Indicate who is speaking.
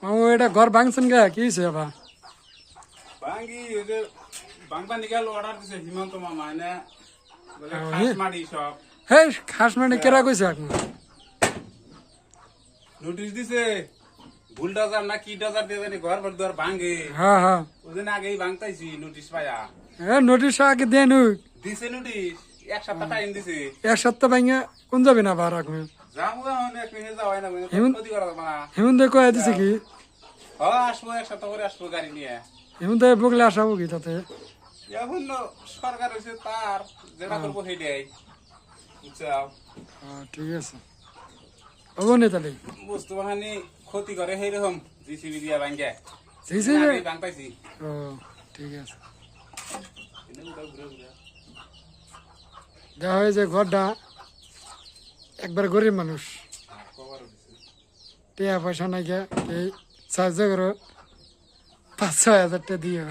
Speaker 1: মামু এটা ঘর ভাঙছেন গা কি হয়েছে আবার?
Speaker 2: ভাঙ্গি ওই যে বাংবানি গেল অর্ডার দিছে হিমন্ত মামা এনে বলে খাস মাটি সব
Speaker 1: হে খাস মানে কেরা কইছে আপনার?
Speaker 2: নোটিশ দিছে বুলডোজার না কি ডোজার দিয়ে জানি ঘর ভর দুয়ার ভাঙ্গে
Speaker 1: হ্যাঁ হ্যাঁ
Speaker 2: ওদিন আগেই ভাঙতাইছি নোটিশ পায়া
Speaker 1: এ নোটিশ আগে দেন
Speaker 2: দিছে নোটিশ এক সপ্তাহ টাইম দিছে
Speaker 1: এক সপ্তাহ ভাঙে কোন যাবি না বার রাখবে
Speaker 2: যাবো অনেক মিনিট যাওয়া হয় না ক্ষতি করা যাবে না
Speaker 1: হেমন্ত কয়ে দিছে কি
Speaker 2: আসবো এক সপ্তাহ করে আসবো গাড়ি নিয়ে
Speaker 1: হেমন্ত বগলে আসাবো কি তাতে?
Speaker 2: এখন সরকার হয়েছে তার যেটা করবো সেটাই বুঝছাও
Speaker 1: ঠিক আছে হবো নি তাহলে
Speaker 2: বস্তু বাহানি ক্ষতি করে সেইরকম জিসিবি দিয়া ভাঙ্গে
Speaker 1: জিসিবি
Speaker 2: ভাঙতাইছি
Speaker 1: ও ঠিক আছে দেখা হয় যে ঘরটা একবার গরিব মানুষ টিয়া পয়সা নাই গিয়া এই সাহায্য করো 5-6 হাজার টাকা দিয়ে